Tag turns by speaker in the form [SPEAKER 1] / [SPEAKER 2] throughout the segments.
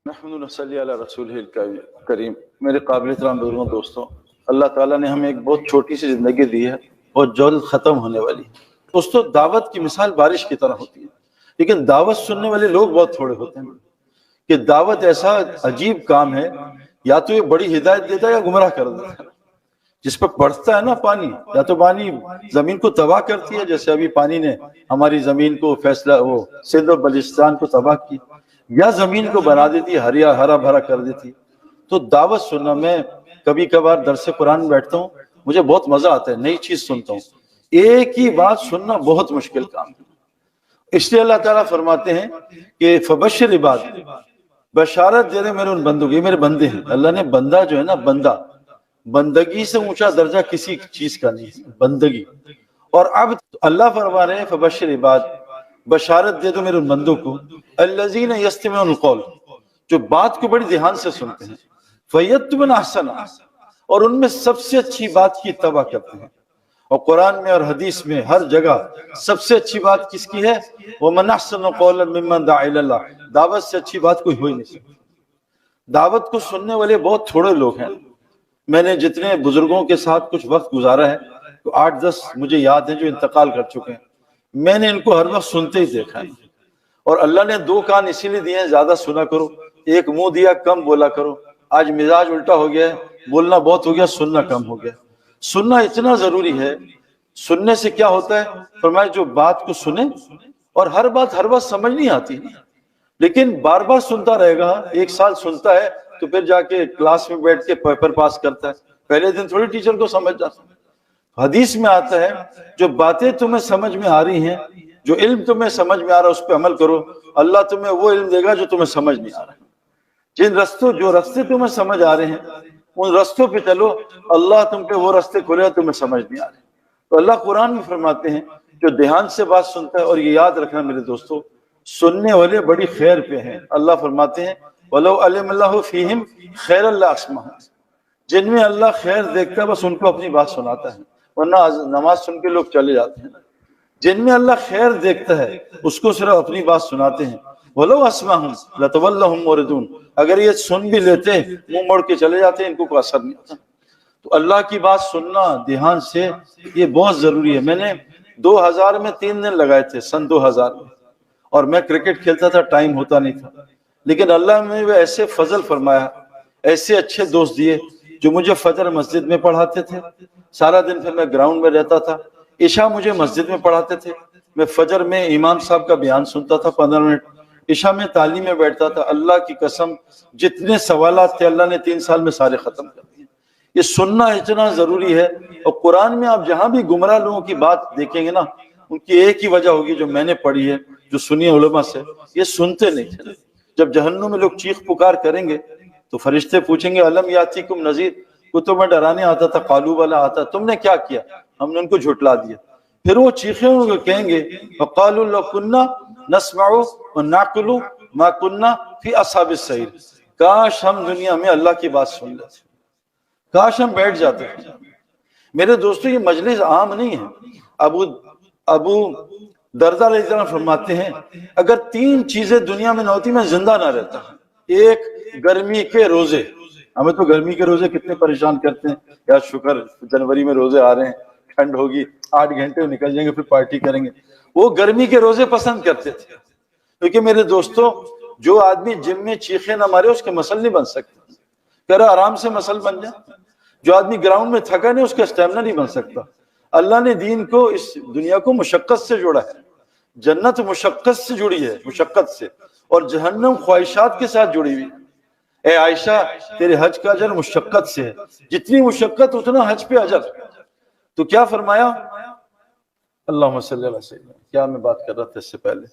[SPEAKER 1] نحمد صلی علی رسول کریم. میرے قابل احترام بزرگوں دوستوں، اللہ تعالیٰ نے ہمیں ایک بہت چھوٹی سی زندگی دی ہے اور جلد ختم ہونے والی. دوستوں، دعوت کی مثال بارش کی طرح ہوتی ہے، لیکن دعوت سننے والے لوگ بہت تھوڑے ہوتے ہیں. کہ دعوت ایسا عجیب کام ہے، یا تو یہ بڑی ہدایت دیتا ہے یا گمراہ کر دیتا ہے. جس پہ پڑتا ہے نا پانی، یا تو پانی زمین کو تباہ کرتی ہے، جیسے ابھی پانی نے ہماری زمین کو وہ سندھ و بلوچستان کو تباہ کی، یا زمین کو بنا دیتی ہے، ہرا بھرا کر دیتی. تو دعوت سننا، میں کبھی کبھار درس قرآن میں بیٹھتا ہوں، مجھے بہت مزہ آتا ہے، نئی چیز سنتا ہوں. ایک ہی بات سننا بہت مشکل کام ہے. اس لیے اللہ تعالیٰ فرماتے ہیں کہ فبشر عباد، بشارت دے رہے میرے ان بندوں کی، میرے بندے ہیں. اللہ نے بندہ جو ہے نا، بندگی سے اونچا درجہ کسی چیز کا نہیں ہے، بندگی. اور اب اللہ فرما رہے ہیں فبشر عباد، بشارت دے دو میرے ان بندوں کو، الذین یستمعون القول، جو بات کو بڑی دھیان سے سنتے ہیں، فیتبعون احسنہ، اور ان میں سب سے اچھی بات کی اتباع کرتے ہیں. اور قرآن میں اور حدیث میں ہر جگہ سب سے اچھی بات کس کی ہے؟ وَمَنْ أَحْسَنُ قَوْلًا مِّمَّنْ دَعَا إِلَى اللَّهِ. دعوت سے اچھی بات کوئی ہو ہی نہیں سکتی. دعوت کو سننے والے بہت تھوڑے لوگ ہیں. میں نے جتنے بزرگوں کے ساتھ کچھ وقت گزارا ہے، تو 8-10 مجھے یاد ہیں جو انتقال کر چکے ہیں. میں نے ان کو ہر وقت سنتے ہی دیکھا ہے. اور اللہ نے 2 کان اسی لیے دیے ہیں، زیادہ سنا کرو. ایک منہ دیا، کم بولا کرو. آج مزاج الٹا ہو گیا ہے، بولنا بہت ہو گیا، سننا کم ہو گیا. سننا اتنا ضروری ہے. سننے سے کیا ہوتا ہے؟ فرمایا جو بات کو سنے، اور ہر بات سمجھ نہیں آتی، لیکن بار بار سنتا رہے گا. 1 سال سنتا ہے تو پھر جا کے کلاس میں بیٹھ کے پیپر پاس کرتا ہے. پہلے دن تھوڑی ٹیچر کو سمجھ جاتا ہے. حدیث میں آتا ہے جو باتیں تمہیں سمجھ میں آ رہی ہیں، جو علم تمہیں سمجھ میں آ رہا ہے، اس پہ عمل کرو، اللہ تمہیں وہ علم دے گا جو تمہیں سمجھ نہیں آ رہا ہے. جو رستے تمہیں سمجھ آ رہے ہیں، ان رستوں پہ چلو، اللہ تم پہ وہ رستے کھولے گا تمہیں سمجھ نہیں آ رہے. تو اللہ قرآن میں فرماتے ہیں جو دھیان سے بات سنتا ہے. اور یہ یاد رکھنا میرے دوستو، سننے والے بڑی خیر پہ ہیں. اللہ فرماتے ہیں وَلَوْ عَلِمَ اللَّهُ فِيهِمْ خَيْرًا لَأَسْمَعَهُمْ. جن میں اللہ خیر دیکھتا ہے بس ان کو اپنی بات سناتا ہے، ورنہ نماز سن کے لوگ چلے جاتے ہیں. جن میں اللہ خیر دیکھتا ہے اس کو صرف اپنی بات سناتے ہیں. وَلَوْ أَسْمَعَهُمْ لَتَوَلَّهُمْ مُعْرِضُونَ. اگر یہ سن بھی لیتے منہ موڑ کے چلے جاتے ہیں، ان کو کوئی اثر نہیں ہوتا. تو اللہ کی بات سننا دھیان سے، یہ بہت ضروری ہے. میں نے 2000 میں 3 دن لگائے تھے، سن 2000 میں. اور میں کرکٹ کھیلتا تھا، ٹائم ہوتا نہیں تھا. لیکن اللہ نے وہ ایسے فضل فرمایا، ایسے اچھے دوست دیے جو مجھے فجر مسجد میں پڑھاتے تھے. سارا دن پھر میں گراؤنڈ میں رہتا تھا. عشاء مجھے مسجد میں پڑھاتے تھے. میں فجر میں امام صاحب کا بیان سنتا تھا 15 منٹ. عشاء میں تعلیم میں بیٹھتا تھا. اللہ کی قسم جتنے سوالات تھے اللہ نے 3 سال میں سارے ختم کر دیے. یہ سننا اتنا ضروری ہے. اور قرآن میں آپ جہاں بھی گمراہ لوگوں کی بات دیکھیں گے نا، ان کی ایک ہی وجہ ہوگی جو میں نے پڑھی ہے، جو سنی ہے علماء سے، یہ سنتے نہیں تھے. جب جہنم میں لوگ چیخ پکار کریں گے تو فرشتے پوچھیں گے الم یاتیکم نذیر، کو تمہیں ڈرانے آتا تھا؟ قالوا بلا آتا. تم نے کیا کیا؟ ہم نے ان کو جھٹلا دیا. پھر وہ چیخیں ان کو کہیں گے وقالوا لو كنا نسمع ونعقل ما كنا في اصحاب السعیر. کاش ہم دنیا میں اللہ کی بات سن لیتے، کاش ہم بیٹھ جاتے. میرے دوستو، یہ مجلس عام نہیں ہے. ابو دردہ رضی اللہ عنہ فرماتے ہیں اگر 3 چیزیں دنیا میں نہ ہوتی میں زندہ نہ رہتا. ایک، گرمی کے روزے. ہمیں تو گرمی کے روزے کتنے پریشان کرتے ہیں. یا شکر جنوری میں روزے آ رہے ہیں، ٹھنڈ ہوگی، 8 گھنٹے نکل جائیں گے، پھر پارٹی کریں گے. وہ گرمی کے روزے پسند کرتے تھے. کیونکہ میرے دوستو، جو آدمی جم میں چیخے نہ مارے اس کے مسل نہیں بن سکتے. کہہ رہا آرام سے مسل بن جائے. جو آدمی گراؤنڈ میں تھکا نہیں اس کا اسٹیمنا نہیں بن سکتا. اللہ نے دین کو، اس دنیا کو مشقت سے جوڑا ہے. جنت مشقت سے جڑی ہے، مشقت سے. اور جہنم خواہشات کے ساتھ جڑی ہوئی. اے عائشہ، تیرے حج کا اجر مشقت سے ہے. جتنی مشقت اتنا حج پہ اجر. تو کیا فرمایا؟ اللہم صلی اللہ علیہ وسلم. کیا میں بات کر رہا تھا اس سے پہلے؟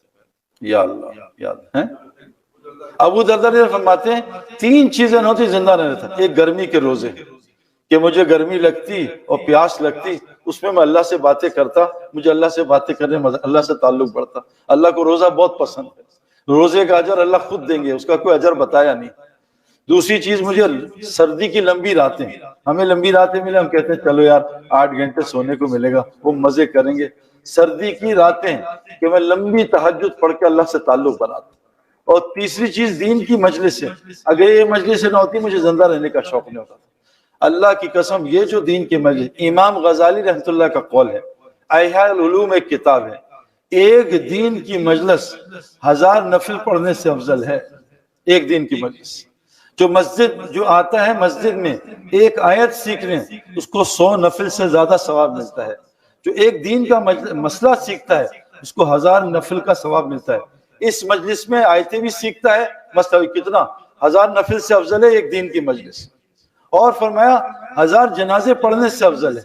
[SPEAKER 1] یا اللہ، یاد ہے. ابو دردہ فرماتے ہیں 3 چیزیں نہ ہوتی زندہ نہ رہتا. ایک، گرمی کے روزے، کہ مجھے گرمی لگتی اور پیاس لگتی، اس میں اللہ سے باتیں کرتا. مجھے اللہ سے باتیں کرنے میں اللہ سے تعلق بڑھتا. اللہ کو روزہ بہت پسند ہے. روزے کا اجر اللہ خود دیں گے، اس کا کوئی اجر بتایا نہیں. دوسری چیز، مجھے سردی کی لمبی راتیں. ہمیں لمبی راتیں ملے، ہم کہتے ہیں چلو یار 8 گھنٹے سونے کو ملے گا، وہ مزے کریں گے. سردی کی راتیں کہ میں لمبی تہجد پڑھ کے اللہ سے تعلق بناتا. اور تیسری چیز دین کی مجلس ہے. اگر یہ مجلس نہ ہوتی مجھے زندہ رہنے کا شوق نہیں ہوتا. اللہ کی قسم یہ جو دین کی مجلس، امام غزالی رحمۃ اللہ کا قول ہے، احیاء العلوم ایک کتاب ہے، ایک دین کی مجلس 1000 نفل پڑھنے سے افضل ہے. ایک دین کی مجلس، جو آتا ہے مسجد میں ایک آیت سیکھنے، اس کو 100 نفل سے زیادہ ثواب ملتا ہے. جو ایک دین کا مسئلہ سیکھتا ہے اس کو 1000 نفل کا ثواب ملتا ہے. اس مجلس میں آیتیں بھی سیکھتا ہے، مسئلہ کتنا 1000 نفل سے افضل ہے ایک دین کی مجلس. اور فرمایا 1000 جنازے پڑھنے سے افضل ہے.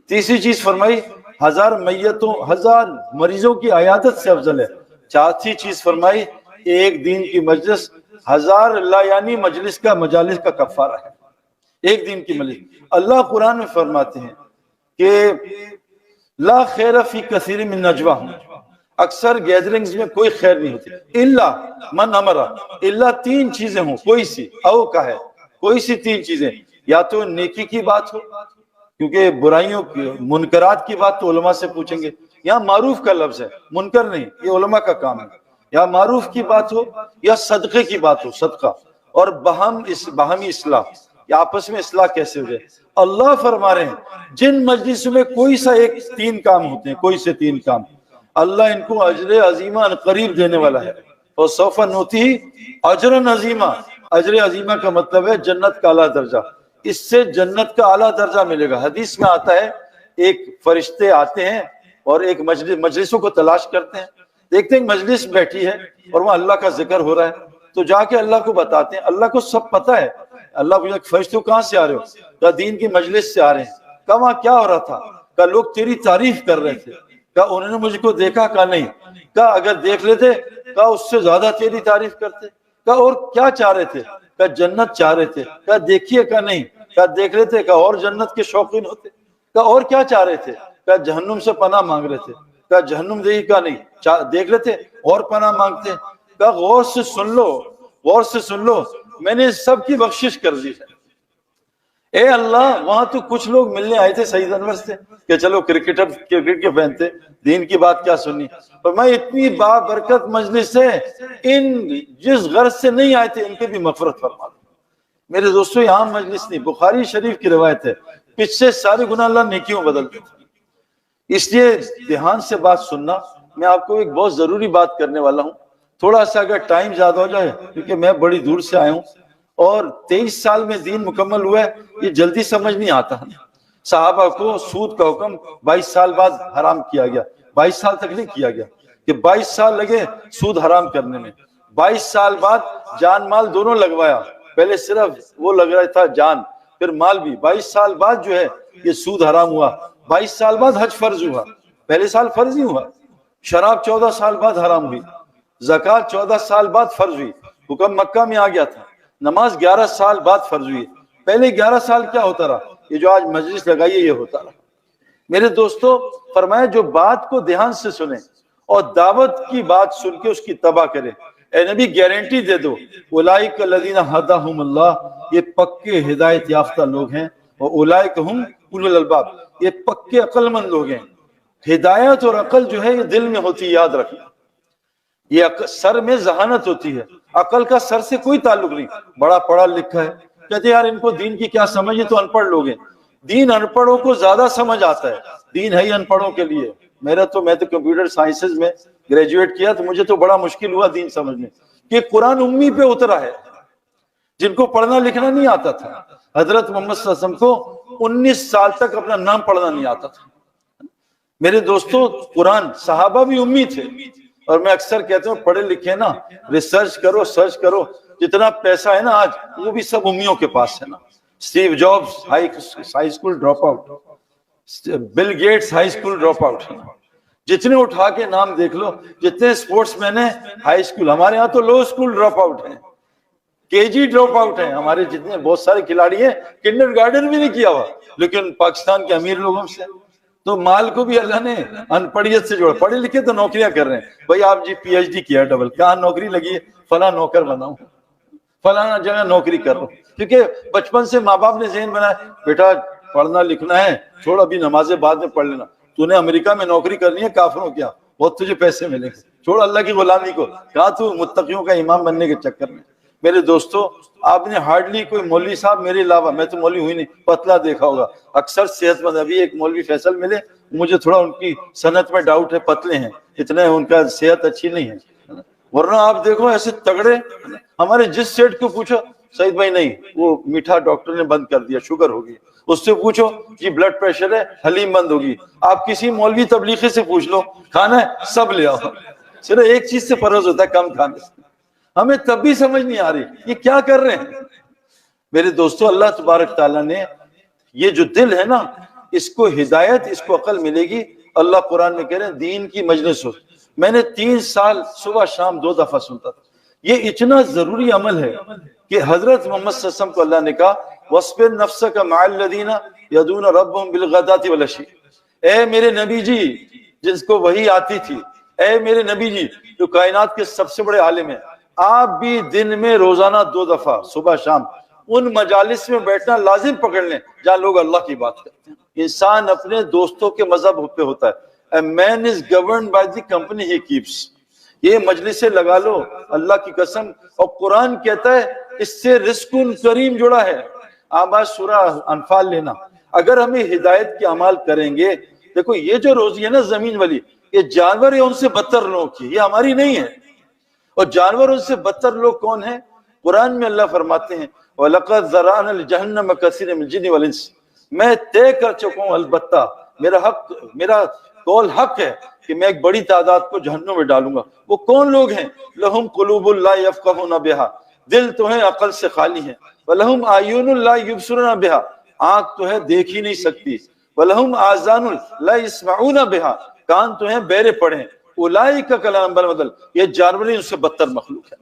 [SPEAKER 1] تیسری چیز فرمائی 1000 مریضوں کی عیادت سے افضل ہے. چوتھی چیز فرمائی ایک دین کی مجلس 1000 لا یعنی مجلس کا کفارہ ہے. ایک دین کی مجلس. اللہ قرآن میں فرماتے ہیں کہ لا خیر فی کثیر من نجواہم، اکثر گیدرنگز میں کوئی خیر نہیں ہوتی، الا من امر، الا 3 چیزیں ہوں، کوئی سی او کا ہے، کوئی سی 3 چیزیں، یا تو نیکی کی بات ہو، کیونکہ برائیوں کی منکرات کی بات تو علماء سے پوچھیں گے. یہاں معروف کا لفظ ہے، منکر نہیں، یہ علماء کا کام ہے. یا معروف کی بات ہو یا صدقے کی بات ہو، صدقہ، اور باہمی اصلاح، یا آپس میں اصلاح کیسے ہو جائے. اللہ فرما رہے ہیں جن مجلسوں میں کوئی سا 3 کام ہوتے ہیں، کوئی سے 3 کام، اللہ ان کو اجر عظیمہ قریب دینے والا ہے. وَسَوْفَ نُؤْتِیہِ أَجْرًا عَظِیمًا، اجر عظیمہ کا مطلب ہے جنت کا اعلیٰ درجہ. اس سے جنت کا اعلیٰ درجہ ملے گا. حدیث میں آتا ہے ایک فرشتے آتے ہیں اور ایک مجلسوں کو تلاش کرتے ہیں، دیکھتے ہیں مجلس بیٹھی ہے اور وہاں اللہ کا ذکر ہو رہا ہے، تو جا کے اللہ کو بتاتے ہیں. اللہ کو سب پتہ ہے. اللہ پوچھا فرشتوں کہاں سے آ رہے ہو؟ کہا دین کی مجلس سے آ رہے ہیں. کہا وہاں کیا ہو رہا تھا؟ کہا لوگ تیری تعریف کر رہے تھے. کہا انہوں نے مجھ کو دیکھا؟ کہا نہیں. کہا اگر دیکھ لیتے؟ کہا اس سے زیادہ تیری تعریف کرتے. کہا اور کیا چاہ رہے تھے؟ کہا جنت چاہ رہے تھے. کہا دیکھیے؟ کہا نہیں. کہا دیکھ لیتے؟ کہا اور جنت کے شوقین ہوتے. کہا اور کیا چاہ رہے تھے؟ کہا جہنم سے پناہ مانگ رہے تھے. کہا جہنم دیکھی؟ کہا نہیں. دیکھ لیتے اور پناہ مانگتے. کہا غور سے سن لو، غور سے سن لو، میں نے سب کی بخشش کر دی ہے. اے اللہ وہاں تو کچھ لوگ ملنے آئے تھے سعید انور سے کہ چلو کرکٹ کے فین تھے، دین کی بات کیا سننی، پر میں اتنی بابرکت مجلس ہے، ان جس غرض سے نہیں آئے تھے ان کے بھی مغفرت فرما دو. میرے دوستو یہاں مجلس نہیں، بخاری شریف کی روایت ہے، پچھے سارے گناہ اللہ نیکیوں بدل دیتے. اس لیے دھیان سے بات سننا. میں آپ کو ایک بہت ضروری بات کرنے والا ہوں، تھوڑا سا اگر ٹائم زیادہ ہو جائے، کیونکہ میں بڑی دور سے آیا ہوں اور 23 سال میں دین مکمل ہوا ہے، یہ جلدی سمجھ نہیں آتا. صحابہ کو سود کا حکم 22 سال بعد حرام کیا گیا، 22 سال تک نہیں کیا گیا، کہ 22 سال لگے سود حرام کرنے میں. 22 سال بعد جان مال دونوں لگوایا، پہلے صرف وہ لگ رہا تھا جان، پھر مال بھی. 22 سال بعد جو ہے یہ سود حرام ہوا. 22 سال بعد حج فرض ہوا، پہلے سال فرض نہیں ہوا. شراب 14 سال بعد حرام ہوئی. زکوٰۃ 14 سال بعد فرض ہوئی، حکم مکہ میں آ گیا تھا. نماز 11 سال بعد فرض ہوئی. پہلے 11 سال کیا ہوتا رہا؟ یہ جو آج مجلس لگائی ہے یہ ہوتا رہا. میرے دوستو فرمایا جو بات کو دھیان سے سنیں اور دعوت کی بات سن کے اس کی تباہ کریں. اے نبی گارنٹی دے دو، اولئک الذین ھداھم اللہ، یہ پکے ہدایت یافتہ لوگ ہیں، اور اولئک ھم اولو الالباب، یہ پکے عقل مند لوگ ہیں. ہدایت اور عقل جو ہے یہ دل میں ہوتی ہے، یاد رکھنا. یہ سر میں ذہانت ہوتی ہے، عقل کا سر سے کوئی تعلق نہیں. بڑا پڑھا لکھا ہے، کہتے یار ان کو دین کی کیا سمجھ، یہ تو ان پڑھ لوگ ہیں. دین ان پڑھوں کو زیادہ سمجھ آتا ہے، دین ہے ہی ان پڑھوں کے لیے. میں تو کمپیوٹر سائنسز میں گریجویٹ کیا تو مجھے تو بڑا مشکل ہوا دین سمجھنے، کہ قرآن امی پہ اترا ہے جن کو پڑھنا لکھنا نہیں آتا تھا. حضرت محمد صلی اللہ علیہ وسلم کو 19 سال تک اپنا نام پڑھنا نہیں آتا تھا. میرے دوستو قرآن، صحابہ بھی امی تھے. اور میں اکثر کہتا ہوں پڑھے لکھے نا، ریسرچ کرو، سرچ کرو، جتنا پیسہ ہے نا آج وہ بھی سب امیوں کے پاس ہے نا. Steve Jobs high school drop out, Bill Gates high school drop out, جتنے اٹھا کے نام دیکھ لو، جتنے سپورٹس مین ہیں ہائی اسکول. ہمارے ہاں تو لو اسکول ڈراپ آؤٹ ہیں، کے جی ڈراپ آؤٹ ہیں. ہمارے جتنے بہت سارے کھلاڑی ہیں کنڈر گارڈن بھی نہیں کیا ہوا، لیکن پاکستان کے امیر لوگوں سے. تو مال کو بھی اللہ نے ان پڑھیت سے جوڑا. پڑھے لکھے تو نوکریاں کر رہے ہیں. بھائی آپ جی پی ایچ ڈی کیا ڈبل، کہاں نوکری لگی ہے؟ فلاں نوکر بناؤں، فلاں جگہ نوکری کر رہا ہوں. کیونکہ بچپن سے ماں باپ نے ذہن بنایا بیٹا پڑھنا لکھنا ہے، چھوڑ ابھی نمازیں بعد میں پڑھ لینا، تو نے امریکہ میں نوکری کرنی ہے کافروں کیا، بہت تجھے پیسے ملیں گے. چھوڑ اللہ کی غلامی کو، کہا تو متقیوں کا امام بننے کے چکر میں۔ میرے دوستو، آپ نے ہارڈلی کوئی مولوی صاحب میرے علاوہ، میں تو مولوی ہوئی نہیں، پتلا دیکھا ہوگا، اکثر صحت مند۔ ابھی ایک مولوی فیصل ملے، مجھے تھوڑا ان کی صنعت میں ڈاؤٹ ہے، پتلے ہیں اتنے، ان کا صحت اچھی نہیں ہے، ورنہ آپ دیکھو ایسے تگڑے۔ ہمارے جس سیٹ کو پوچھو، سعید بھائی نہیں، وہ میٹھا ڈاکٹر نے بند کر دیا، شوگر ہوگی۔ اس سے پوچھو جی بلڈ پریشر ہے، حلیم بند ہوگی۔ آپ کسی مولوی تبلیغی سے پوچھ لو، کھانا ہے سب لے آؤ، صرف ایک چیز سے پرہیز ہوتا ہے، کم کھانے سے۔ ہمیں تب بھی سمجھ نہیں آ رہی یہ کیا کر رہے ہیں۔ میرے دوستو، اللہ تبارک تعالیٰ نے یہ جو دل ہے نا، اس کو ہدایت، اس کو عقل ملے گی۔ اللہ قرآن میں کہہ رہے ہیں دین کی مجلس ہو۔ میں نے 3 سال صبح شام 2 دفعہ سنتا تھا۔ یہ اتنا ضروری عمل ہے کہ حضرت محمد صلی اللہ علیہ وسلم کو اللہ نے کہا وَاصْبِرْ نَفْسَكَ مَعَ الَّذِينَ يَدْعُونَ رَبَّهُمْ بِالْغَدَاةِ وَالْعَشِيِّ۔ اے میرے نبی جی، جس کو وحی آتی تھی، اے میرے نبی جی جو کائنات کے سب سے بڑے عالم ہیں، آپ بھی دن میں روزانہ 2 دفعہ صبح شام ان مجالس میں بیٹھنا لازم پکڑ لیں جہاں لوگ اللہ کی بات کرتے ہیں۔ انسان اپنے دوستوں کے مذہب پہ ہوتا ہے۔ A man is governed by the company he keeps۔ یہ مجلسیں لگا لو اللہ کی قسم، اور قرآن کہتا ہے اس سے رزق کریم جڑا ہے۔ آپ آج سورہ انفال لینا، اگر ہمیں ہدایت کے اعمال کریں گے، دیکھو یہ جو روزی ہے نا زمین والی، یہ جانور ہے ان سے بدتر لوگوں کی، یہ ہماری نہیں ہے۔ اور جانور ان سے بدتر لوگ کون ہیں؟ قرآن میں اللہ فرماتے ہیں وَلَقَدْ ذَرَأْنَا لِجَهَنَّمَ كَثِيرًا مِنَ الْجِنِّ وَالْإِنسِ، میں طے کر چکا ہوں، البتہ میرا قول حق ہے کہ میں ایک بڑی تعداد کو جہنم میں ڈالوں گا۔ وہ کون لوگ ہیں؟ لَهُمْ قُلُوبٌ لَا يَفْقَهُونَ بِهَا، دل تو ہیں عقل سے خالی ہیں، وَلَهُمْ أَعْيُنٌ لَا يُبْصِرُونَ بِهَا، آنکھ تو ہے دیکھ ہی نہیں سکتی، وَلَهُمْ آذَانٌ لَا يَسْمَعُونَ بِهَا، کان تو ہیں بہرے پڑھے ہیں، اولئک کالانعام بل اضل، یہ جانور ان سے بدتر مخلوق ہے۔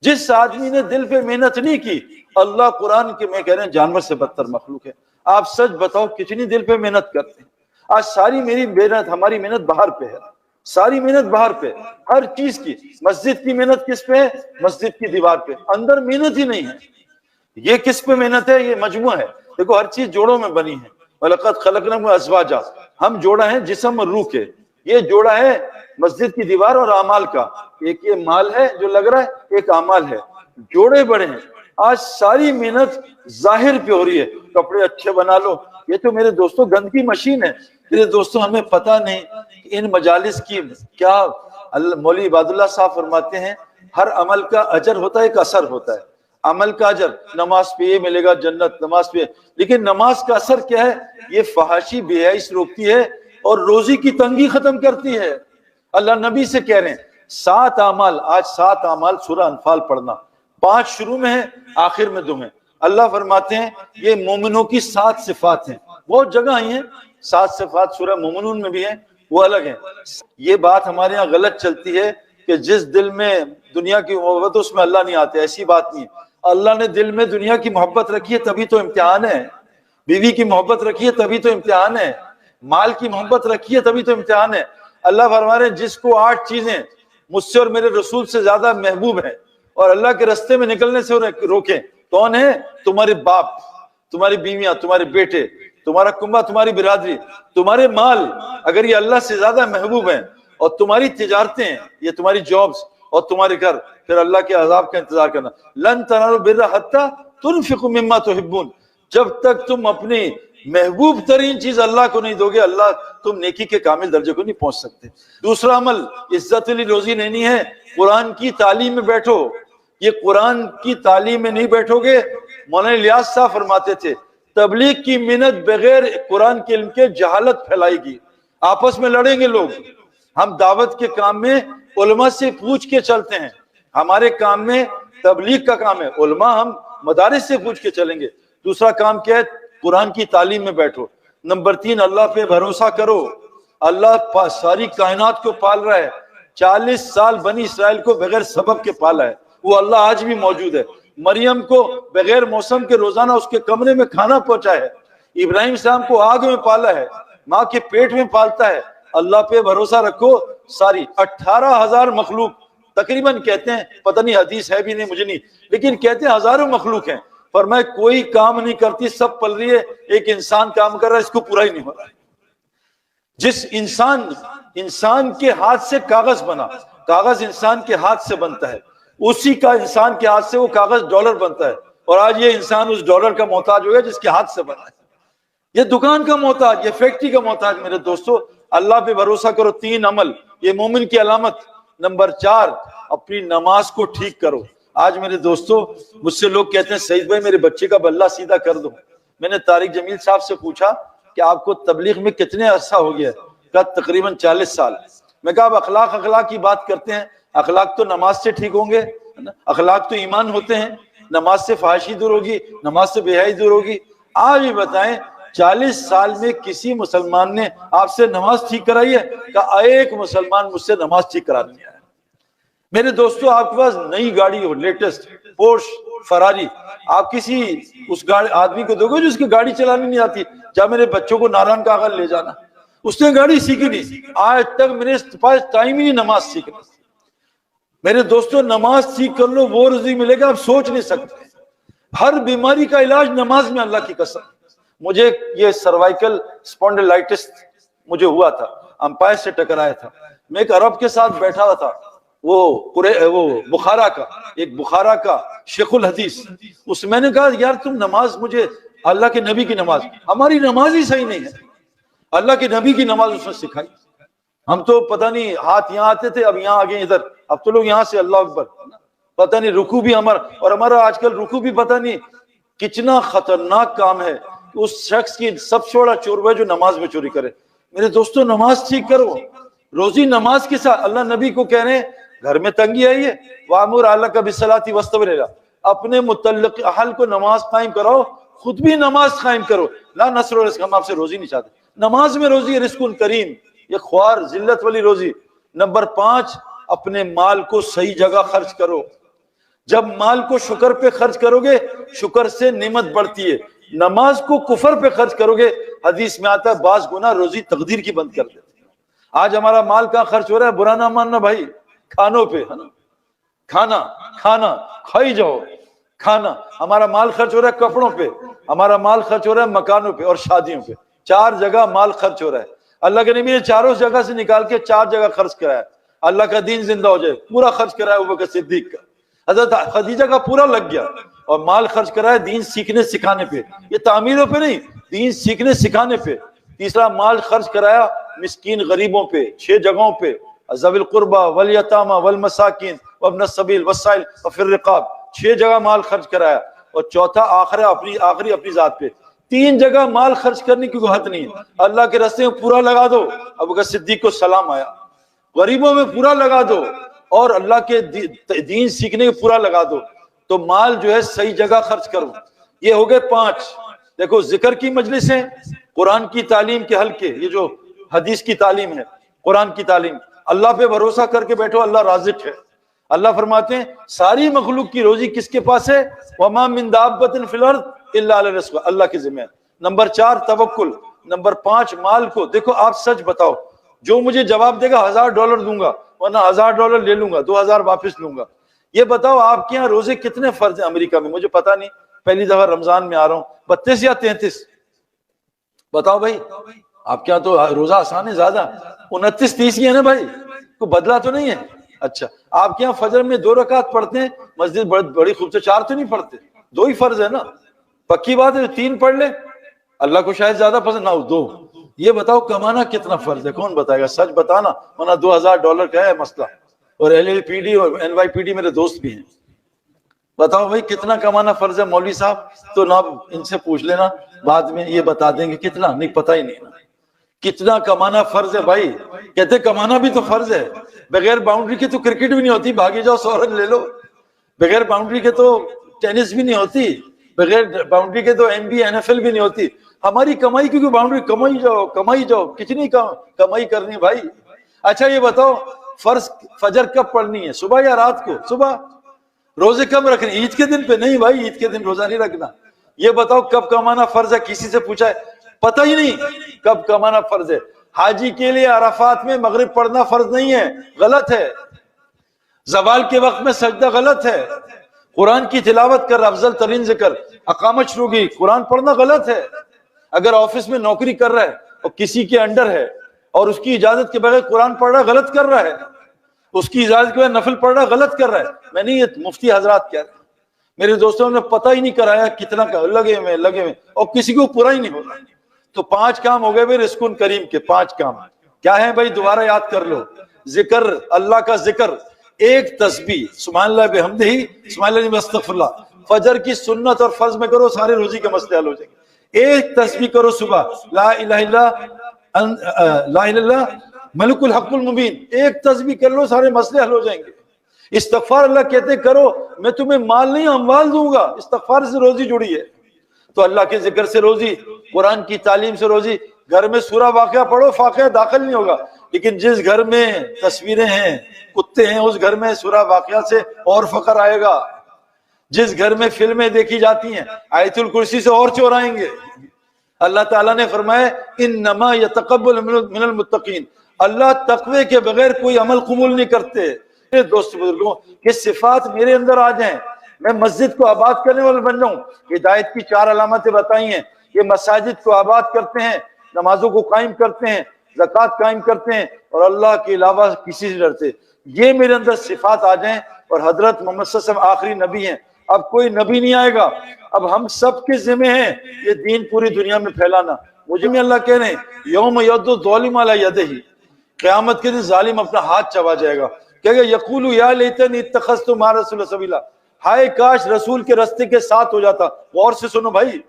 [SPEAKER 1] جس آدمی نے دل پہ محنت نہیں کی، اللہ قرآن کے میں کہہ رہے ہیں جانور سے بدتر مخلوق ہے۔ آپ سچ بتاؤ کتنی دل پہ محنت کرتے ہیں؟ آج ساری میری محنت، ہماری محنت باہر پہ ہے، ساری محنت باہر پہ، ہر چیز کی۔ مسجد کی محنت کس پہ ہے؟ مسجد کی دیوار پہ، اندر محنت ہی نہیں ہے۔ یہ کس پہ محنت ہے؟ یہ مجموعہ ہے، دیکھو ہر چیز جوڑوں میں بنی ہے۔ وَلَقَدْ خَلَقْنَاكُمْ أَزْوَاجًا، ہم جوڑا ہے جسم اور روح کے، یہ جوڑا ہے مسجد کی دیوار اور اعمال کا۔ ایک یہ مال ہے جو لگ رہا ہے، ایک اعمال ہے، جوڑے بڑے ہیں۔ آج ساری محنت ظاہر پہ ہو رہی ہے، کپڑے اچھے بنا لو، یہ تو میرے دوستوں گندگی مشین ہے۔ میرے دوستوں ہمیں پتہ نہیں ان مجالس کی کیا۔ مولوی عباد اللہ صاحب فرماتے ہیں ہر عمل کا اجر ہوتا ہے، ایک اثر ہوتا ہے۔ عمل کا اجر، نماز پہ یہ ملے گا جنت، نماز پہ، لیکن نماز کا اثر کیا ہے؟ یہ فحاشی بے حیائی سے روکتی ہے اور روزی کی تنگی ختم کرتی ہے۔ اللہ نبی سے کہہ رہے ہیں 7 اعمال، آج 7 اعمال سورہ انفال پڑھنا، 5 شروع میں ہیں، آخر میں 2 ہیں۔ اللہ فرماتے ہیں یہ مومنوں کی 7 صفات ہیں، بہت جگہ آئی ہیں 7 صفات، سورہ مومنون میں بھی ہیں، وہ الگ ہیں۔ یہ بات ہمارے یہاں غلط چلتی ہے کہ جس دل میں دنیا کی محبت اس میں اللہ نہیں آتے، ایسی بات نہیں ہے۔ اللہ نے دل میں دنیا کی محبت رکھی ہے تبھی تو امتحان ہے، بیوی کی محبت رکھی ہے تبھی تو امتحان ہے، مال کی محبت رکھی ہے تبھی تو امتحان ہے۔ اللہ فرما رہے ہیں جس کو 8 چیزیں مجھ سے اور میرے رسول سے زیادہ محبوب ہیں اور اللہ کے رستے میں نکلنے سے روکیں، کون ہے؟ تمہارے باپ، تمہاری بیویاں، تمہارے بیٹے، تمہارا کنبہ، تمہاری برادری، تمہارے مال، اگر یہ اللہ سے زیادہ محبوب ہیں، اور تمہاری تجارتیں، یہ تمہاری جابز اور تمہارے گھر، پھر اللہ کے عذاب کا انتظار کرنا۔ لن تنالوا البر حتی تنفقوا مما تحبون، جب تک تم اپنی محبوب ترین چیز اللہ کو نہیں دو گے، اللہ تم نیکی کے کامل درجے کو نہیں پہنچ سکتے۔ دوسرا عمل، عزت علی روزی لینی ہے، قرآن کی تعلیم میں بیٹھو۔ یہ قرآن کی تعلیم میں نہیں بیٹھو گے، مولانا الیاس صاحب فرماتے تھے تبلیغ کی محنت بغیر قرآن کے علم کے جہالت پھیلائے گی، آپس میں لڑیں گے لوگ۔ ہم دعوت کے کام میں علماء سے پوچھ کے چلتے ہیں، ہمارے کام میں تبلیغ کا کام ہے، علماء ہم مدارس سے پوچھ کے چلیں گے۔ دوسرا کام کیا ہے؟ قرآن کی تعلیم میں بیٹھو۔ نمبر 3، اللہ پہ بھروسہ کرو۔ اللہ ساری کائنات کو پال رہا ہے، 40 سال بنی اسرائیل کو بغیر سبب کے پالا ہے، وہ اللہ آج بھی موجود ہے۔ مریم کو بغیر موسم کے روزانہ اس کے کمرے میں کھانا پہنچا ہے، ابراہیم السلام کو آگ میں پالا ہے، ماں کے پیٹ میں پالتا ہے۔ اللہ پہ بھروسہ رکھو۔ ساری 18,000 مخلوق تقریباً کہتے ہیں، پتہ نہیں حدیث ہے بھی نہیں، مجھے نہیں، لیکن کہتے ہیں ہزاروں مخلوق ہیں، فرمایا کوئی کام نہیں کرتی، سب پل رہی ہے، ایک انسان کام کر رہا ہے، اس کو پورا ہی نہیں ہو رہا ہے۔ جس انسان انسان کے ہاتھ سے کاغذ بنا، کاغذ انسان کے ہاتھ سے بنتا ہے، اسی کا انسان کے ہاتھ سے وہ کاغذ ڈالر بنتا ہے، اور آج یہ انسان اس ڈالر کا محتاج ہو گیا جس کے ہاتھ سے بنا ہے، یہ دکان کا محتاج، یہ فیکٹری کا محتاج۔ میرے دوستو اللہ پہ بھروسہ کرو، 3 عمل یہ مومن کی علامت۔ نمبر 4 اپنی نماز کو ٹھیک کرو۔ آج میرے دوستو مجھ سے لوگ کہتے ہیں سعید بھائی میرے بچے کا بلہ سیدھا کر دو۔ میں نے طارق جمیل صاحب سے پوچھا کہ آپ کو تبلیغ میں کتنے عرصہ ہو گیا؟ کہا تقریباً 40 سال۔ میں کہا اب اخلاق کی بات کرتے ہیں، اخلاق تو نماز سے ٹھیک ہوں گے، اخلاق تو ایمان ہوتے ہیں، نماز سے فحاشی دور ہوگی، نماز سے بے حیائی دور ہوگی۔ آج یہ بتائیں 40 سال میں کسی مسلمان نے آپ سے نماز ٹھیک کرائی ہے؟ کہا ایک مسلمان مجھ سے نماز ٹھیک کرا نہیں آیا۔ میرے دوستو آپ کے پاس نئی گاڑی ہو، لیٹسٹ پورش فراری، آپ کسی اس آدمی کو دو گے جس کی گاڑی چلانی نہیں آتی، جا میرے بچوں کو ناران کا آغاز لے جانا، اس نے گاڑی سیکھی نہیں، آج تک میرے پاس ٹائم ہی نہیں نماز سیکھنے۔ میرے دوستو نماز سیکھ کر لو، وہ رزق ملے گا آپ سوچ نہیں سکتے۔ ہر بیماری کا علاج نماز میں، اللہ کی قسم۔ مجھے یہ سروائیکل اسپونڈلائٹس مجھے ہوا تھا، امپائر سے ٹکرایا تھا، میں ایک عرب کے ساتھ بیٹھا ہوا تھا، وہ بخارا کا شیخ الحدیث، اس میں نے کہا یار تم نماز، مجھے اللہ کے نبی کی نماز، ہماری نماز ہی صحیح نہیں ہے، اللہ کے نبی کی نماز اس نے سکھائی۔ ہم تو پتہ نہیں ہاتھ یہاں آتے تھے، اب یہاں آگے ادھر، اب تو لوگ یہاں سے اللہ اکبر، پتہ نہیں رکوع بھی ہمارا آج کل رکوع بھی پتہ نہیں کتنا خطرناک کام ہے۔ اس شخص کی سب سے بڑا چور ہے جو نماز میں چوری کرے۔ میرے دوستو نماز ٹھیک کرو، روزی نماز کے ساتھ۔ اللہ نبی کو کہہ رہے ہیں گھر میں تنگی آئی ہے، وَأْمُرْ أَهْلَكَ بِالصَّلَاةِ وَاصْطَبِرْ عَلَيْهَا، اپنے متعلق اہل کو نماز قائم کراؤ، خود بھی نماز قائم کرو۔ لا نصر و رزق، ہم آپ سے روزی نہیں چاہتے، نماز میں روزی، رزق کریم، یہ خوار ذلت والی روزی۔ نمبر 5 اپنے مال کو صحیح جگہ خرچ کرو۔ جب مال کو شکر پہ خرچ کرو گے، شکر سے نعمت بڑھتی ہے۔ نماز کو کفر پہ خرچ کرو گے، حدیث میں آتا ہے بعض گناہ روزی تقدیر کی بند کر دیتے ہیں۔ آج ہمارا مال کہاں خرچ ہو رہا ہے؟ برا نہ ماننا بھائی، کھانوں پہ، ہے نا، کھانا کھائی جاؤ، کھانا۔ ہمارا مال خرچ ہو رہا ہے کپڑوں پہ، ہمارا مال خرچ ہو رہا ہے مکانوں پہ اور شادیوں پہ۔ 4 جگہ مال خرچ ہو رہا ہے۔ اللہ کے نبی نے چاروں جگہ سے نکال کے 4 جگہ خرچ کرایا، اللہ کا دین زندہ ہو جائے، پورا خرچ کرایا ابوبکر صدیق کا، حضرت خدیجہ کا پورا لگ گیا، اور مال خرچ کرایا دین سیکھنے سکھانے پہ، یہ تعمیروں پہ نہیں، دین سیکھنے سکھانے پہ۔ تیسرا مال خرچ کرایا مسکین غریبوں پہ، 6 جگہوں پہ، ذوی القربى والیتامى والمساکین وابن السبیل والسائل وفی الرقاب، 6 جگہ مال خرچ کرایا۔ اور چوتھا آخری اپنی ذات پہ 3 جگہ مال خرچ کرنے کی کوئی حد نہیں ہے۔ اللہ کے راستے میں پورا لگا دو، ابوبکر صدیق کو سلام آیا، غریبوں میں پورا لگا دو، اور اللہ کے دین سیکھنے میں پورا لگا دو، تو مال جو ہے صحیح جگہ خرچ کرو۔ یہ ہو گئے 5۔ دیکھو ذکر کی مجلسیں، قرآن کی تعلیم کے حلقے، یہ جو حدیث کی تعلیم ہے، قرآن کی تعلیم، اللہ پہ بھروسہ کر کے بیٹھو، اللہ رازق ہے۔ اللہ فرماتے ہیں ساری مخلوق کی روزی کس کے پاس ہے؟ وَمَا مِن دَابَّةٍ فِي الْأَرْضِ إِلَّا عَلَى رِزْقِهَا، اللہ کی ذمہ ہے۔ نمبر 4 توکل، نمبر 5 مال کو دیکھو، آپ سچ بتاؤ، جو مجھے جواب دے گا $1000 دوں گا، ورنہ $1000 لے لوں گا، 2000 واپس لوں گا۔ یہ بتاؤ آپ کے یہاں روزے کتنے فرض ہیں امریکہ میں؟ مجھے پتا نہیں، پہلی دفعہ رمضان میں آ رہا ہوں، 32 یا 33؟ بتاؤ بھائی، آپ کے یہاں تو روزہ آسان ہے زیادہ، 29 30 ہی ہے نا بھائی، کوئی بدلا تو نہیں ہے؟ اچھا، آپ کے یہاں فجر میں 2 رکعت پڑھتے ہیں، مسجد بڑی خوبصورت، 4 تو نہیں پڑھتے، 2 ہی فرض ہے نا، پکی بات ہے، 3 پڑھ لے، اللہ کو شاید زیادہ پسند نہ ہو 2۔ یہ بتاؤ کمانا کتنا فرض ہے؟ کون بتائے گا؟ سچ بتانا، ورنہ $2000 کا ہے مسئلہ، اور LLPD اور NYPD میرے دوست بھی ہیں۔ بتاؤ بھائی کتنا کمانا فرض ہے؟ مولوی صاحب تو نہ ان سے پوچھ لینا، بعد میں یہ بتا دیں گے کتنا، نہیں پتہ ہی نہیں کتنا کمانا فرض ہے بھائی۔ کہتے کمانا بھی تو فرض ہے، بغیر باؤنڈری کے تو کرکٹ بھی نہیں ہوتی، بھاگی جاؤ 100 رن لے لو، بغیر باؤنڈری کے تو ٹینس بھی نہیں ہوتی، بغیر باؤنڈری کے تو NBA NFL بھی نہیں ہوتی۔ ہماری کمائی کی کوئی باؤنڈری، کمائی جاؤ، کتنی کمائی کرنی بھائی۔ اچھا یہ بتاؤ فرض فجر کب پڑھنی ہے، صبح یا رات کو؟ صبح۔ روزے کب رکھنے؟ عید کے دن پہ نہیں بھائی، عید کے دن روزہ نہیں رکھنا۔ یہ بتاؤ کب کمانا فرض ہے؟ کسی سے پوچھا ہے؟ پتہ ہی نہیں کب کمانا فرض ہے۔ حاجی کے لیے عرفات میں مغرب پڑھنا فرض نہیں ہے، غلط ہے۔ زوال کے وقت میں سجدہ غلط ہے۔ قرآن کی تلاوت کر، افضل ترین ذکر، اقامت شروع کی، قرآن پڑھنا غلط ہے۔ اگر آفس میں نوکری کر رہا ہے اور کسی کے انڈر ہے اور اس کی اجازت کے بغیر قرآن پڑھ رہا غلط کر رہا ہے، اس کی اجازت کے بغیر نفل پڑھ رہا غلط کر رہا ہے۔ میں نہیں، یہ مفتی حضرات کہہ رہے ہیں، میرے دوستوں نے پتہ ہی نہیں کرایا کتنا لگے ہوئے اور کسی کو پورا ہی نہیں ہو رہا۔ تو 5 کام ہو گئے بھائی رزق کریم کے، 5 کام کیا ہیں بھائی؟ دوبارہ یاد کر لو، ذکر، اللہ کا ذکر، ایک تسبیح سبحان اللہ بحمدہ، سبحان اللہ استغفر اللہ، فجر کی سنت اور فرض میں کرو، سارے روزی کے مسئلے حل ہو جائیں گے۔ ایک تسبیح کرو صبح، لا الہ الا لا الہ الا ملک الحق المبین، ایک تسبیح کر لو، سارے مسئلے حل ہو جائیں گے۔ استغفار اللہ کہتے کرو، میں تمہیں مال نہیں اموال دوں گا، استغفار سے روزی جڑی ہے۔ تو اللہ کے ذکر سے روزی، قرآن کی تعلیم سے روزی۔ گھر میں سورہ واقعہ پڑھو، فاقہ داخل نہیں ہوگا، لیکن جس گھر میں تصویریں ہیں، کتے ہیں، اس گھر میں سورہ واقعہ سے اور فقر آئے گا۔ جس گھر میں فلمیں دیکھی جاتی ہیں، آیت الکرسی سے اور چور آئیں گے۔ اللہ تعالیٰ نے فرمایا انما یتقبل من المتقین، اللہ تقوی کے بغیر کوئی عمل قبول نہیں کرتے۔ میرے دوست بزرگوں، یہ صفات میرے اندر آ جائیں، میں مسجد کو آباد کرنے والا بن جاؤں۔ ہدایت کی 4 علامتیں بتائی ہیں، یہ مساجد کو آباد کرتے ہیں، نمازوں کو قائم کرتے ہیں، زکوٰۃ قائم کرتے ہیں، اور اللہ کے علاوہ کسی سے ڈرتے۔ یہ میرے اندر صفات آ جائیں، اور حضرت محمد صلی اللہ علیہ وسلم آخری نبی ہیں، اب کوئی نبی نہیں آئے گا، اب ہم سب کے ذمہ ہیں یہ دین پوری دنیا میں پھیلانا۔ مجھے میں اللہ کہہ رہے ہیں یوم یعض الظالم علی یدہ، قیامت کے دن ظالم اپنا ہاتھ چبا جائے گا، کہ یقول یا لیتنی اتخذت مع رسول سبیلا، ہائے کاش رسول کے راستے کے ساتھ ہو جاتا۔ غور سے سنو بھائی،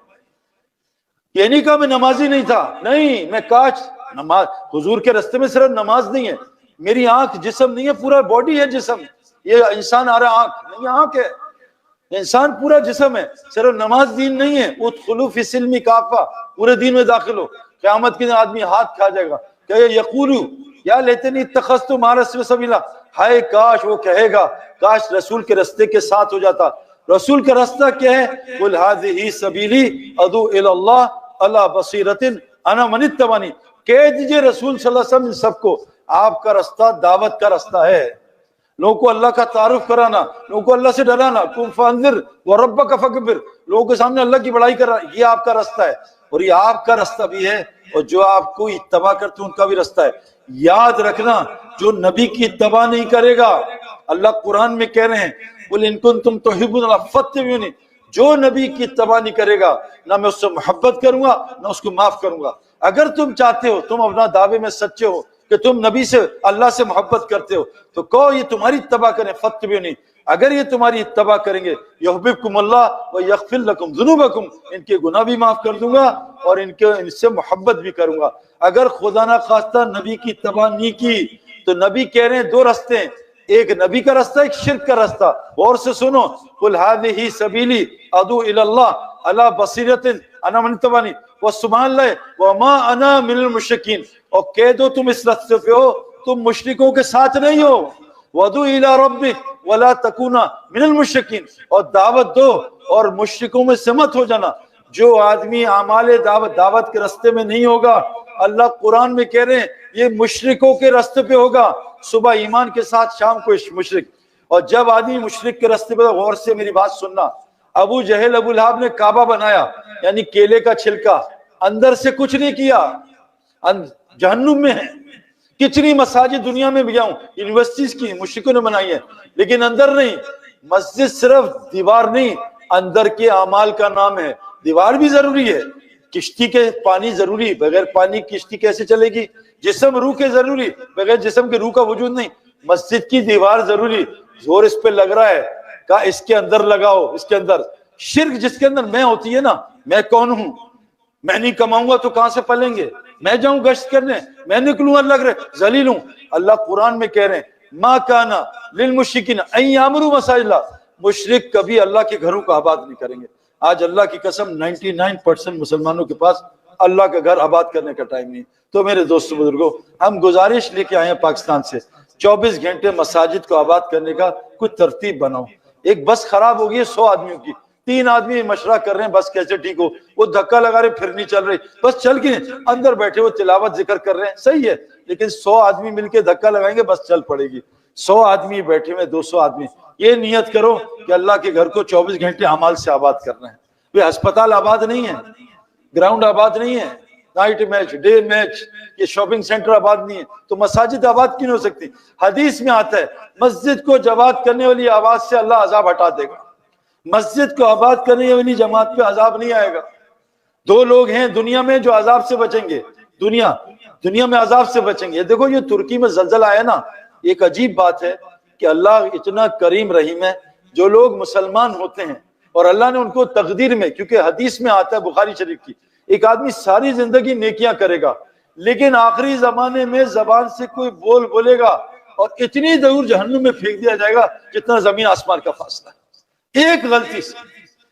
[SPEAKER 1] یہ نہیں کہا میں نمازی نہیں تھا، نہیں، میں کاش نماز، حضور کے راستے میں صرف نماز نہیں ہے، میری آنکھ جسم نہیں ہے، پورا باڈی ہے جسم، یہ انسان آ رہا آنکھ نہیں، آنکھ ہے، انسان پورا جسم ہے، صرف نماز دین نہیں ہے۔ ادخلوا فی السلم کافہ، پورے دین میں داخل ہو۔ قیامت کے دن آدمی ہاتھ کھا جائے گا کہ یقولو یا لیتنی اتخذت مع رسول سبیلا، ہائے کاش، وہ کہے گا کاش رسول کے راستے کے ساتھ ہو جاتا۔ رسول کا راستہ کیا ہے؟ قل ھذہ سبیلی ادعو الی اللہ علی بصیرۃ انا من اتبعنی، کہہ دیجئے رسول صلی اللہ علیہ وسلم سب کو، آپ کا راستہ دعوت کا راستہ ہے، لوگوں کو اللہ کا تعارف کرانا، لوگوں کو اللہ سے ڈرانا، قم فانذر وربک فکبر، لوگوں کے سامنے اللہ کی بڑائی کرنا، یہ آپ کا راستہ ہے، اور یہ آپ کا راستہ بھی ہے، اور جو آپ کو اتباع کرتے ہیں ان کا بھی راستہ ہے۔ یاد رکھنا، جو نبی کی اتباع نہیں کرے گا، اللہ قرآن میں کہہ رہے ہیں قل ان کنتم تحبون اللہ فاتبعونی، جو نبی کی اتباع نہیں کرے گا نہ میں اس سے محبت کروں گا نہ اس کو معاف کروں گا۔ اگر تم چاہتے ہو، تم اپنا دعوے میں سچے ہو کہ تم نبی سے، اللہ سے محبت کرتے ہو، تو کہو یہ تمہاری اتباع کریں، فاتبعونی، اگر یہ تمہاری اتباع کریں گے یحببکم اللہ ویغفر لکم ذنوبکم، ان کے گناہ بھی معاف کر دوں گا اور ان سے محبت بھی کروں گا۔ اگر خدا نہ خواستہ نبی کی اتباع نہیں کی تو نبی کہہ رہے ہیں 2 راستے ہیں، ایک نبی کا راستہ، ایک شرک کا راستہ۔ غور سے سنو، قل ھذہ سبیلی ادعو الی اللہ علی بصیرۃ انا من اتبعنی وسبحان اللہ وما انا من المشرکین، اور کہہ دو تم اس راستے پہ ہو، تم مشرکوں کے ساتھ نہیں ہو، وادعو الی ربک ولا تکونا من المشرکین، اور دعوت دو اور مشرکوں میں سے مت ہو جانا۔ جو آدمی اعمال دعوت کے راستے میں نہیں ہوگا، اللہ قرآن میں کہہ رہے ہیں یہ مشرکوں کے راستے پہ ہوگا، صبح ایمان کے ساتھ شام کو مشرک۔ اور جب آدمی مشرک کے راستے پہ، غور سے میری بات سننا، ابو جہل ابو لہب نے کعبہ بنایا، یعنی کیلے کا چھلکا، اندر سے کچھ نہیں کیا، جہنم میں ہے۔ کتنی مساجد دنیا میں بھی جاؤں، یونیورسٹیز کی مشرکوں نے بنائی ہے، لیکن اندر نہیں۔ مسجد صرف دیوار نہیں، اندر کے اعمال کا نام ہے۔ دیوار بھی ضروری ہے، کشتی کے پانی ضروری، بغیر پانی کشتی کیسے چلے گی؟ جسم روح کے ضروری، بغیر جسم کے روح کا وجود نہیں۔ مسجد کی دیوار ضروری، زور اس پہ لگ رہا ہے، کہا اس کے اندر لگاؤ، اس کے اندر شرک جس کے اندر میں ہوتی ہے نا، میں کون ہوں، میں نہیں کماؤں گا تو کہاں سے پلیں گے، میں جاؤں گشت کرنے، میں نکلوں اللہ لگ رہے ذلیل ہوں۔ اللہ قرآن میں کہہ رہے ہیں ما کانا للمشرکین ان یعمروا مساجد اللہ، مشرک کبھی اللہ کے گھروں کو آباد نہیں کریں گے۔ آج اللہ کی قسم 99% مسلمانوں کے پاس اللہ کا گھر آباد کرنے کا ٹائم نہیں۔ تو میرے دوستو بزرگوں، ہم گزارش لے کے آئے ہیں پاکستان سے، 24 گھنٹے مساجد کو آباد کرنے کا کوئی ترتیب بناؤ۔ ایک بس خراب ہو گئی ہے 100 آدمیوں کی، 3 آدمی مشورہ کر رہے ہیں بس کیسے ٹھیک ہو، وہ دھکا لگا رہے پھر نہیں چل رہی، بس چل کے اندر بیٹھے وہ تلاوت ذکر کر رہے ہیں، صحیح ہے، لیکن 100 آدمی مل کے دھکا لگائیں گے بس چل پڑے گی۔ 100 آدمی بیٹھے ہوئے، 200 آدمی، یہ نیت کرو کہ اللہ کے گھر کو 24 گھنٹے اعمال سے آباد کرنا ہے۔ یہ ہسپتال آباد نہیں ہے، گراؤنڈ آباد نہیں ہے، نائٹ میچ، ڈے میچ، یہ شاپنگ سینٹر آباد نہیں ہے تو مساجد آباد کیوں نہیں ہو سکتی؟ حدیث میں آتا ہے مسجد کو جماعت کرنے والی آواز سے اللہ عذاب ہٹا دے گا، مسجد کو آباد کرنے والی جماعت پہ عذاب نہیں آئے گا۔ دو لوگ ہیں دنیا میں جو عذاب سے بچیں گے، دنیا میں عذاب سے بچیں گے۔ دیکھو یہ ترکی میں زلزلہ آیا نا، ایک عجیب بات ہے کہ اللہ اتنا کریم رحیم ہے، جو لوگ مسلمان ہوتے ہیں اور اللہ نے ان کو تقدیر میں، کیونکہ حدیث میں آتا ہے بخاری شریف کی، ایک آدمی ساری زندگی نیکیاں کرے گا لیکن آخری زمانے میں زبان سے کوئی بولے گا اور اتنی دور جہنم میں پھینک دیا جائے گا جتنا زمین آسمان کا فاصلہ ہے۔ ایک غلطی سے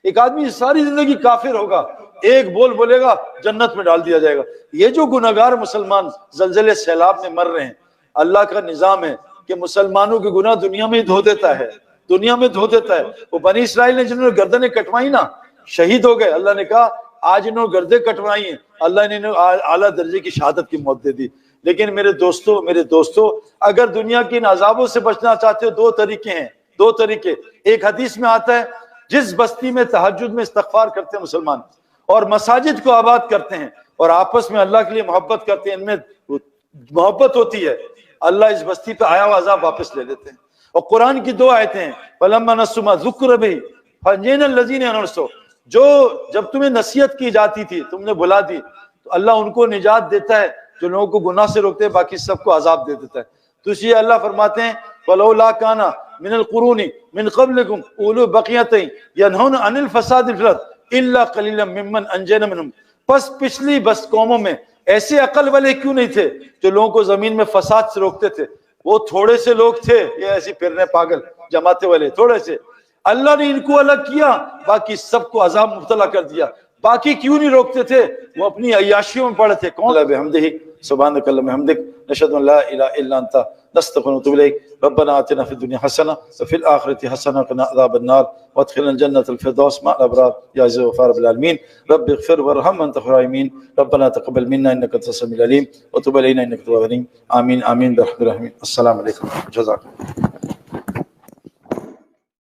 [SPEAKER 1] ایک آدمی ساری زندگی کافر ہوگا، ایک بولے گا جنت میں ڈال دیا جائے گا۔ یہ جو گناہگار مسلمان زلزلے سیلاب میں مر رہے ہیں، اللہ کا نظام ہے کہ مسلمانوں کے گناہ دنیا میں دھو دیتا ہے، دنیا میں دھو دیتا ہے۔ وہ بنی اسرائیل نے جنہوں نے گردنیں کٹوائی نا، شہید ہو گئے، اللہ نے کہا آج انہوں نے گردیں کٹوائی ہیں، اللہ نے انہیں اعلیٰ درجے کی شہادت کی موت دے دی۔ لیکن میرے دوستو اگر دنیا کی ان عذابوں سے بچنا چاہتے ہو، دو طریقے ہیں، دو طریقے۔ ایک حدیث میں آتا ہے جس بستی میں تہجد میں استغفار کرتے ہیں مسلمان اور مساجد کو آباد کرتے ہیں اور آپس میں اللہ کے لیے محبت کرتے ہیں، ان میں محبت ہوتی ہے، اللہ اس بستی پہ آیا ہوا عذاب واپس لے لیتے ہیں۔ اور قرآن کی دو آیتیں ہیں، فَلَمَّا نَسُوا مَا ذُكِّرَ بِهِ فَأَنجَيْنَا الَّذِينَ يَنْهُونَ، جو جب تمہیں نصیحت کی جاتی تھی تم نے بھلا دی تو اللہ ان کو نجات دیتا ہے، جو لوگوں کو گناہ سے روکتے ہیں باقی سب کو عذاب دے دیتا ہے۔ تو اس لیے اللہ فرماتے ہیں وَلَوْلَا كَانَ مِنَ الْقُرُونِ مِنْ قَبْلِكُمْ أُولُو بَقِيَّةٍ يَنْهَوْنَ عَنِ الْفَسَادِ فِي الْأَرْضِ إِلَّا قَلِيلًا مِّمَّنْ أَنجَيْنَا مِنْهُمْ، پس پچھلی بس قوموں میں ایسے عقل والے کیوں نہیں تھے جو لوگوں کو زمین میں فساد سے روکتے تھے؟ وہ تھوڑے سے لوگ تھے، یہ ایسی پھرنے پاگل جماعتیں والے تھوڑے سے، اللہ نے ان کو الگ کیا، باقی سب کو عذاب مبتلا کر دیا۔ باقی کیوں نہیں روکتے تھے؟ وہ اپنی عیاشیوں میں پڑے تھے۔ کون اللہ بحمدہ سبحانک اللہم بحمدک نشہد ان لا الہ الا انت نستغفرک ونتوب الیک ربنا آتنا فی الدنیا حسنہ وفی الآخرۃ حسنہ وقنا عذاب النار وادخلنا الجنة الفردوس مع الابرار یا عزیز غفار رب العالمین رب اغفر وارحم انت خیر الراحمین ربنا تقبل منا انک انت السمیع العلیم وتب علینا انک التواب الرحیم آمین آمین برحمتک الرحمن۔ السلام علیکم، جزاکم۔